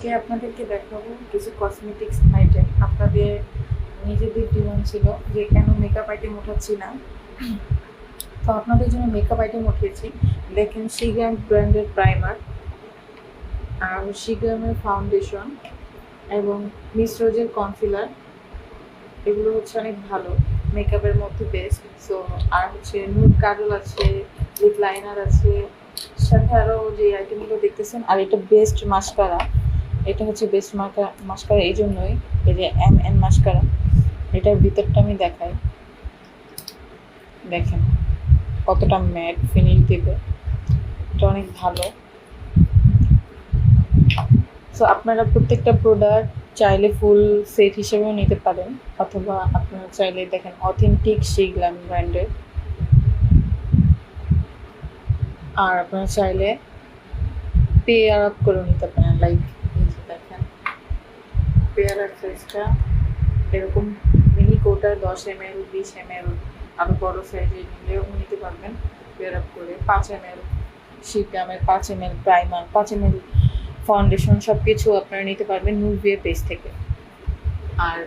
আজকে আপনাদেরকে দেখাবো কিছু কসমেটিক্স আইটেম। আপনাদের নিজেদের ডিমান্ড ছিল যে কেন মেকআপ আইটেম উঠাচ্ছি না, তো আপনাদের জন্য মেকআপ আইটেম উঠিয়েছি। দেখেন সিগ্রাম ব্র্যান্ডের প্রাইমার আর সিগ্রামের ফাউন্ডেশন এবং মিস রোজের কনসিলার। এগুলো হচ্ছে অনেক ভালো, মেকআপের মধ্যে বেস্ট। সো আর হচ্ছে নুড কাজল আছে, লিপ লাইনার আছে, সাথে আরও যে আইটেমগুলো দেখতেছেন। আর এটা বেস্ট মাস্কারা, এটা হচ্ছে বেস্ট মাস্কারা এই জন্যই, এই যে এম মাস্কারা। এটার ভিতরটা আমি দেখাই, দেখেন কতটা ম্যাট ফিনিশ দেবে, এটা অনেক ভালো। সো আপনারা প্রত্যেকটা প্রোডাক্ট চাইলে ফুল সেট হিসেবেও নিতে পারেন, অথবা আপনারা চাইলে দেখেন অথেন্টিক সিগ্রাম ব্র্যান্ডের। আর আপনারা চাইলে পেয়ার আপ করে নিতে পারেন, লাইক দেখেন পেয়ার আপ সাইজটা এরকম মিনি কোটার 10 ml 20 ml, আরও বড় সাইজে নিলেও নিতে পারবেন পেয়ার আপ করে। 5 ml সিগ্রামের, 5 ml primer, 5 ml foundation, সব কিছু আপনারা নিতে পারবেন নুভিয়া পেজ থেকে। আর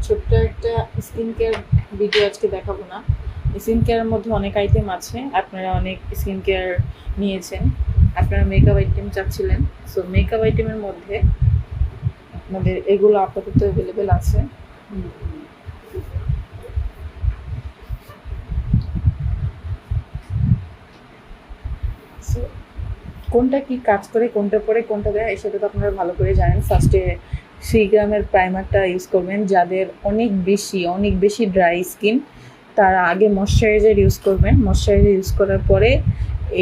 ছোট্ট একটা স্কিন কেয়ার ভিডিও আজকে দেখাবো না। স্কিন কেয়ারের মধ্যে অনেক আইটেম আছে, আপনারা অনেক স্কিন কেয়ার নিয়েছেন, আপনারা মেকআপ আইটেম চাচ্ছিলেন। সো মেকআপ আইটেমের মধ্যে আপনাদের এগুলো আপাতত অ্যাভেলেবেল আছে। কোনটা কি কাজ করে, কোনটা পরে কোনটা দেয়, সেটা তো আপনারা ভালো করে জানেন। ফার্স্টে সিগ্রামের প্রাইমারটা ইউজ করবেন। যাদের অনেক বেশি ড্রাই স্কিন, তারা আগে ময়শ্চারাইজার ইউজ করবেন। ময়শ্চারাইজার ইউজ করার পরে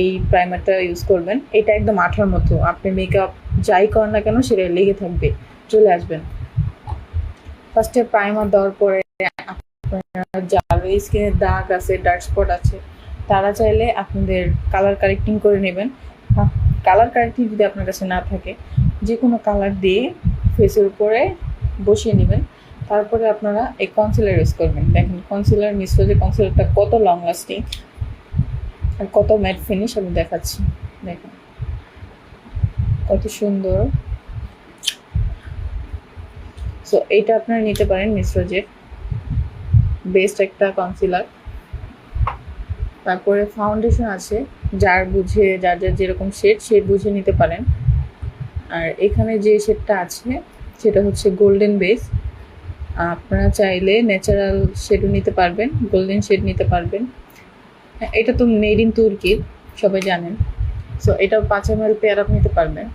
এই প্রাইমারটা ইউজ করবেন। এটা একদম আঠার মতো, আপনি মেকআপ যাই করেন না কেন সেটা লেগে থাকবে, চলে আসবেন। ফার্স্টে প্রাইমার দেওয়ার পরে আপনার যার স্কিনের দাগ আছে, ডার্ক স্পট আছে, তারা চাইলে আপনাদের কালার কারেক্টিং করে নেবেন। কালার কারেক্টিং যদি আপনার কাছে না থাকে, যে কোনো কালার দিয়ে ফেসের উপরে বসিয়ে নেবেন। তারপরে আপনারা এই কনসিলার ইউজ করবেন। দেখেন কনসিলার, মিস রোজের কনসিলারটা কত লং লাস্টিং আর কত ম্যাট ফিনিশ আমি দেখাচ্ছি। দেখেন কত সুন্দর। সো এইটা আপনারা নিতে পারেন, মিস রোজের বেস্ট একটা কনসিলার। তারপরে ফাউন্ডেশন আছে, যার যেরকম শেড বুঝে নিতে পারেন। আর এখানে যে শেডটা আছে সেটা হচ্ছে গোল্ডেন বেস। আপনারা চাইলে ন্যাচারাল শেডও নিতে পারবেন, গোল্ডেন শেড নিতে পারবেন। এটা তো মেড ইন তুর্কির, সবাই জানেন। সো এটা 5 ml পেয়ার আপ নিতে পারবেন।